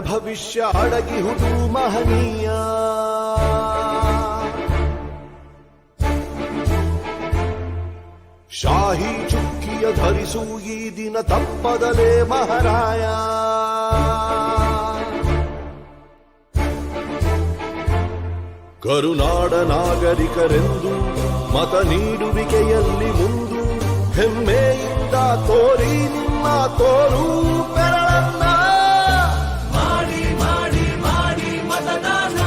ಭವಿಷ್ಯ ಅಡಗಿಹುದು ಮಹನೀಯ. ಶಾಹಿ ಚುಕ್ಕಿಯ ಧರಿಸು ಈ ದಿನ ತಪ್ಪದಲೇ ಮಹಾರಾಯ. ಕರುನಾಡ ನಾಗರಿಕರೆಂದು ಮತ ನೀಡುವಿಕೆಯಲ್ಲಿ ಮುಂದು ಹೆಮ್ಮೆಯಿಂದ ತೋರಿ ನಿಮ್ಮ ತೋರು ಬೆರಳನ್ನ. ಮಾಡಿ ಮಾಡಿ ಮಾಡಿ ಮತದಾನ,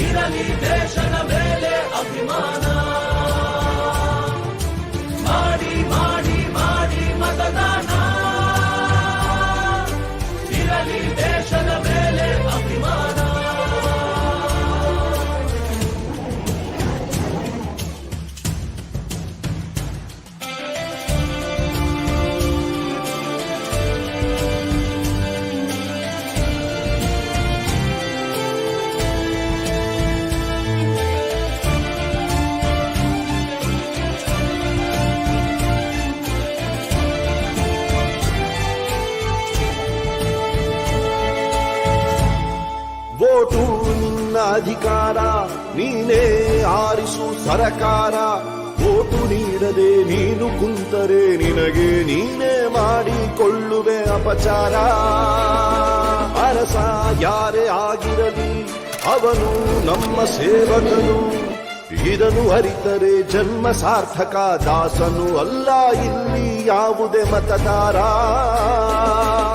ಇರಲಿ ದೇಶದ ಮೇಲೆ ಅಭಿಮಾನ. ಮಾಡಿ ಮಾಡಿ ಮಾಡಿ ಮತದಾನ, ಇರಲಿ ದೇಶದ ಮೇಲೆ ಅಭಿಮಾನ. ವೋಟು ನಿನ್ನ ಅಧಿಕಾರ, ನೀನೇ ಆರಿಸು ಸರಕಾರ. ವೋಟು ನೀಡದೆ ನೀನು ಕುಂತರೆ ನಿನಗೆ ನೀನೇ ಮಾಡಿಕೊಳ್ಳುವೆ ಅಪಚಾರ. ಅರಸ ಯಾರೇ ಆಗಿರಲಿ ಅವನು ನಮ್ಮ ಸೇವಕನು, ಇದನ್ನು ಅರಿತರೆ ಜನ್ಮ ಸಾರ್ಥಕ. ದಾಸನು ಅಲ್ಲ ಇಲ್ಲಿ ಯಾವುದೇ ಮತದಾರ.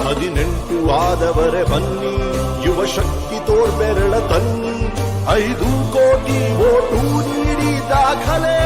18 ಆದವರೇ ಬನ್ನಿ, ಯುವ ಶಕ್ತಿ ತೋರ್ಬೆರಳ ತನ್ನಿ. 5 ಕೋಟಿ ವೋಟು ನೀಡಿ ದಾಖಲೆ